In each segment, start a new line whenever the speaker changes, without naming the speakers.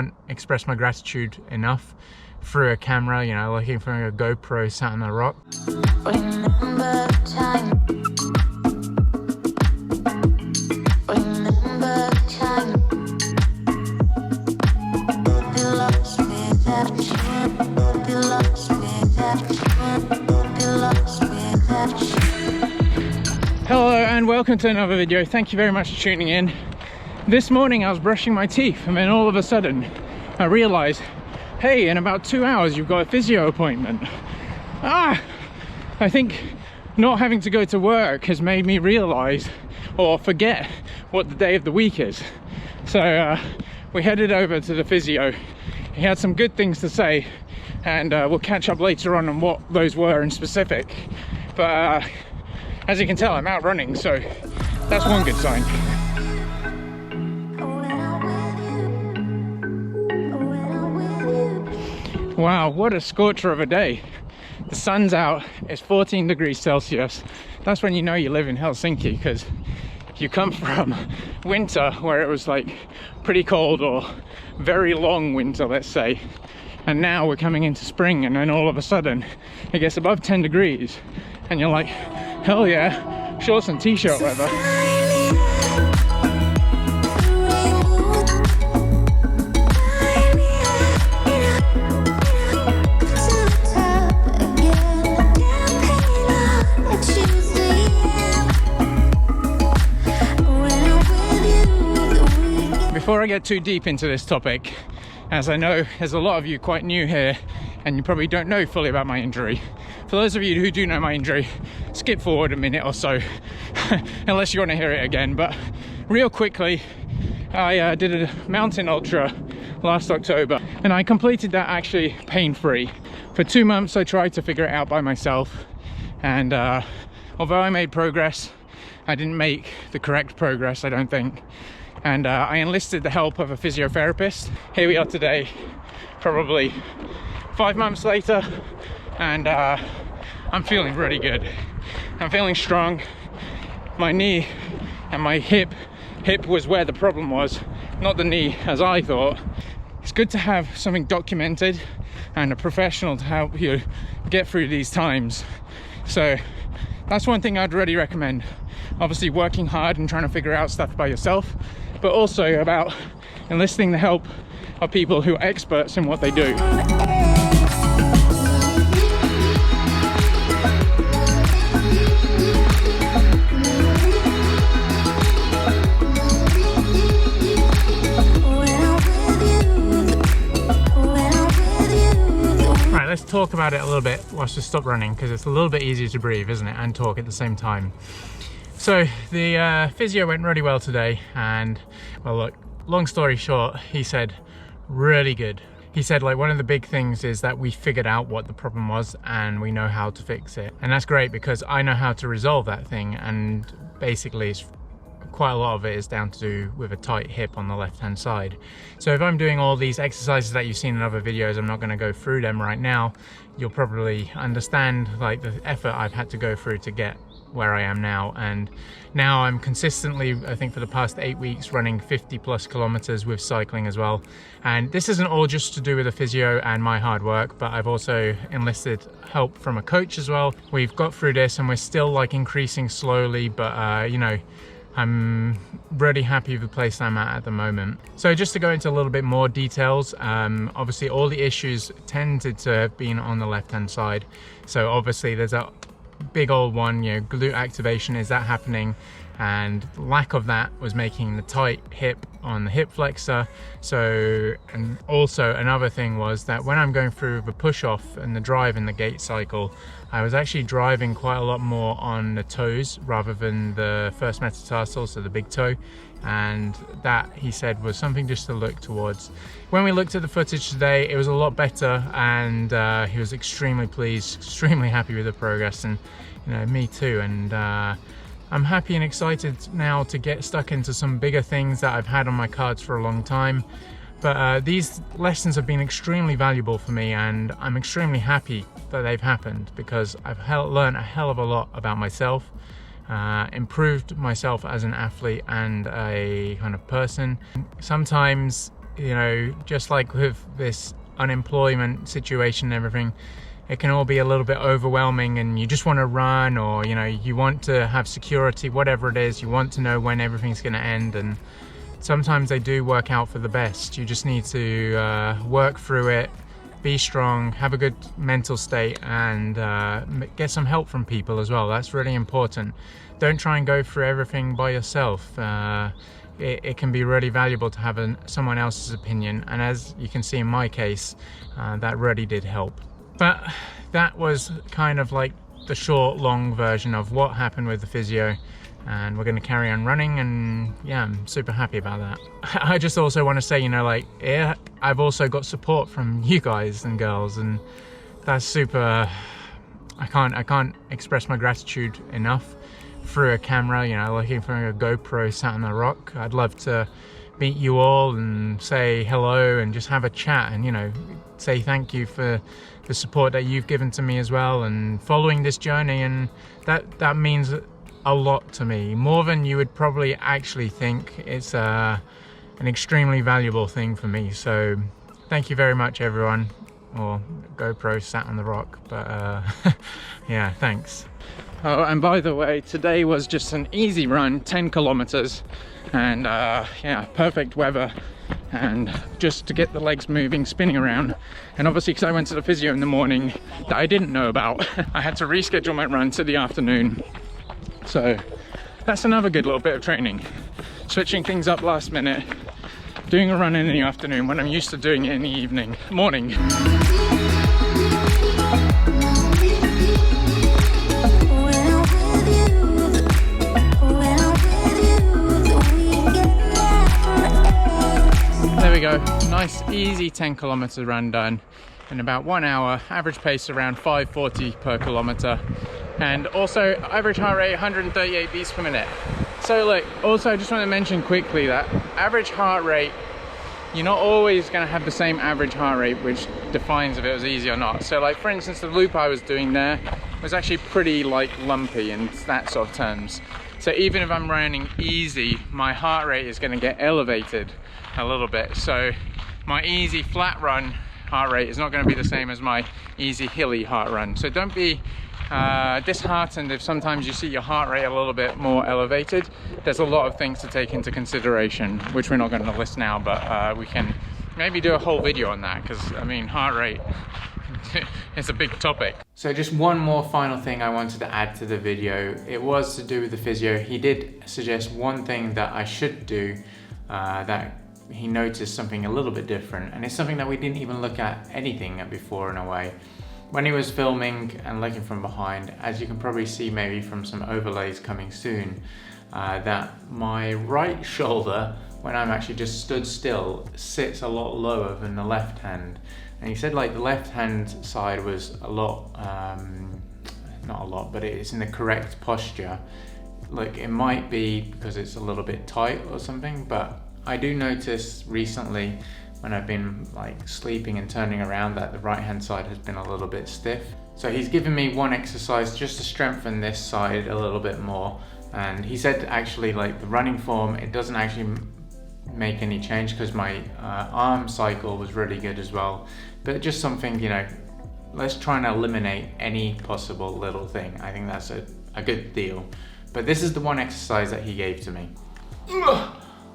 can't express my gratitude enough through a camera, you know, looking for a GoPro sat on a rock.
Remember time. Remember time. Be lost without you. Be lost without you. Be lost without you.
Hello and welcome to another video. Thank you very much for tuning in. This morning I was brushing my teeth and then all of a sudden I realized, hey, in about 2 hours you've got a physio appointment. I think not having to go to work has made me realize or forget what the day of the week is. So we headed over to the physio. He had some good things to say, and we'll catch up later on what those were in specific. But as you can tell, I'm out running, so that's one good sign. Wow, what a scorcher of a day. The sun's out, it's 14 degrees Celsius. That's when you know you live in Helsinki, because you come from winter where it was like pretty cold or very long winter, let's say. And now we're coming into spring, and then all of a sudden it gets above 10 degrees and you're like, hell yeah, shorts and t-shirt weather. Before I get too deep into this topic, as I know there's a lot of you quite new here and you probably don't know fully about my injury. For those of you who do know my injury, skip forward a minute or so, unless you want to hear it again. But real quickly, I did a mountain ultra last October and I completed that actually pain-free. For 2 months I tried to figure it out by myself, and although I made progress, I didn't make the correct progress, I don't think. And I enlisted the help of a physiotherapist. Here we are today, probably 5 months later, and I'm feeling really good. I'm feeling strong. My knee and my hip was where the problem was, not the knee as I thought. It's good to have something documented and a professional to help you get through these times. So that's one thing I'd really recommend. Obviously working hard and trying to figure out stuff by yourself, but also about enlisting the help of people who are experts in what they do. Right, let's talk about it a little bit whilst we stop running, because it's a little bit easier to breathe, isn't it, and talk at the same time. So the physio went really well today, and well, look, long story short, he said really good. He said like one of the big things is that we figured out what the problem was and we know how to fix it. And that's great because I know how to resolve that thing, and basically it's quite a lot of it is down to do with a tight hip on the left hand side. So if I'm doing all these exercises that you've seen in other videos, I'm not going to go through them right now. You'll probably understand like the effort I've had to go through to get where I am now. And now I'm consistently, I think for the past 8 weeks, running 50+ kilometers with cycling as well. And this isn't all just to do with the physio and my hard work, but I've also enlisted help from a coach as well. We've got through this and we're still like increasing slowly, but you know, I'm really happy with the place I'm at the moment. So just to go into a little bit more details, obviously all the issues tended to have been on the left hand side. So obviously there's a big old one, you know, glute activation, is that happening? And lack of that was making the tight hip on the hip flexor. So, and also another thing was that when I'm going through the push off and the drive in the gait cycle, I was actually driving quite a lot more on the toes rather than the first metatarsal, so the big toe. And that, he said, was something just to look towards. When we looked at the footage today, it was a lot better, and he was extremely pleased, extremely happy with the progress, and you know, me too. And I'm happy and excited now to get stuck into some bigger things that I've had on my cards for a long time. But these lessons have been extremely valuable for me, and I'm extremely happy that they've happened because I've learned a hell of a lot about myself, improved myself as an athlete and a kind of person. Sometimes you know, just like with this unemployment situation and everything, it can all be a little bit overwhelming, and you just want to run, or you know, you want to have security, whatever it is, you want to know when everything's going to end. And sometimes they do work out for the best. You just need to work through it, be strong, have a good mental state, and get some help from people as well. That's really important. Don't try and go through everything by yourself. It can be really valuable to have someone else's opinion, and as you can see in my case, that really did help. But that was kind of like the short, long version of what happened with the physio, and we're going to carry on running, and yeah, I'm super happy about that. I just also want to say, you know, like, yeah, I've also got support from you guys and girls, and that's super. I can't express my gratitude enough through a camera, you know, looking for a GoPro sat on a rock. I'd love to meet you all and say hello and just have a chat, and you know, say thank you for the support that you've given to me as well, and following this journey. And that means a lot to me, more than you would probably actually think. It's an extremely valuable thing for me, so thank you very much, everyone. Or GoPro sat on the rock, but yeah, thanks. Oh, and by the way, today was just an easy run, 10 kilometers, and yeah, perfect weather, and just to get the legs moving, spinning around. And obviously, because I went to the physio in the morning that I didn't know about, I had to reschedule my run to the afternoon. So that's another good little bit of training, switching things up last minute, doing a run in the afternoon when I'm used to doing it in the morning. There we go, nice easy 10 kilometer run done in about 1 hour, average pace around 5:40 per kilometer, and also average heart rate 138 beats per minute. So look, also I just want to mention quickly that average heart rate, you're not always going to have the same average heart rate, which defines if it was easy or not. So like, for instance, the loop I was doing there was actually pretty like lumpy in that sort of terms. So even if I'm running easy, my heart rate is going to get elevated a little bit. So my easy flat run heart rate is not going to be the same as my easy hilly heart run. So don't be disheartened if sometimes you see your heart rate a little bit more elevated. There's a lot of things to take into consideration, which we're not going to list now, but we can maybe do a whole video on that, because I mean, heart rate it's a big topic. So just one more final thing I wanted to add to the video. It was to do with the physio. He did suggest one thing that I should do, that he noticed something a little bit different, and it's something that we didn't even look at anything at before in a way. When he was filming and looking from behind, as you can probably see maybe from some overlays coming soon, that my right shoulder, when I'm actually just stood still, sits a lot lower than the left hand. And he said like the left hand side was a lot, not a lot, but it's in the correct posture. Like, it might be because it's a little bit tight or something, but I do notice recently when I've been like sleeping and turning around that the right hand side has been a little bit stiff. So he's given me one exercise just to strengthen this side a little bit more. And he said actually like the running form, it doesn't actually make any change because my arm cycle was really good as well. But just something, you know, let's try and eliminate any possible little thing. I think that's a good deal. But this is the one exercise that he gave to me.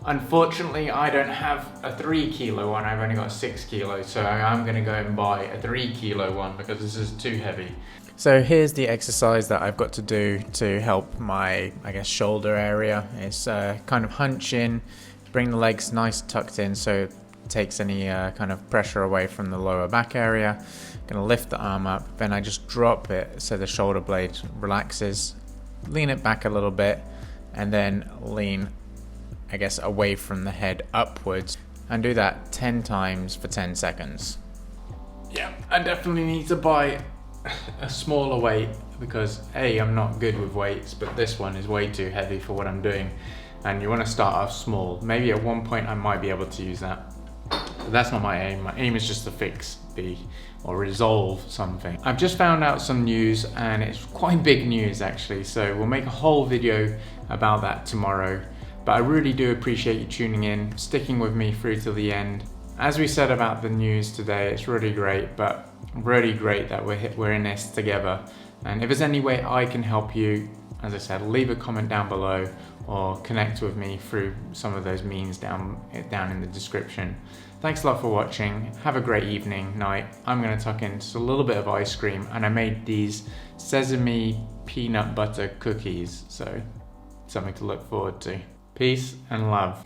Unfortunately, I don't have a 3 kilo one, I've only got 6 kilos, so I'm gonna go and buy a 3 kilo one because this is too heavy. So here's the exercise that I've got to do to help my, I guess, shoulder area. It's kind of hunch in, bring the legs nice tucked in so it takes any kind of pressure away from the lower back area. Gonna lift the arm up, then I just drop it so the shoulder blade relaxes, lean it back a little bit, and then lean, I guess, away from the head upwards, and do that 10 times for 10 seconds. Yeah, I definitely need to buy a smaller weight because A, I'm not good with weights, but this one is way too heavy for what I'm doing, and you want to start off small. Maybe at one point I might be able to use that, but that's not my aim. My aim is just to fix or resolve something. I've just found out some news, and it's quite big news actually, so we'll make a whole video about that tomorrow. But I really do appreciate you tuning in, sticking with me through till the end. As we said about the news today, it's really great, but really great that we're in this together. And if there's any way I can help you, as I said, leave a comment down below or connect with me through some of those means down in the description. Thanks a lot for watching. Have a great evening, night. I'm gonna tuck in just a little bit of ice cream, and I made these sesame peanut butter cookies, so something to look forward to. Peace and love.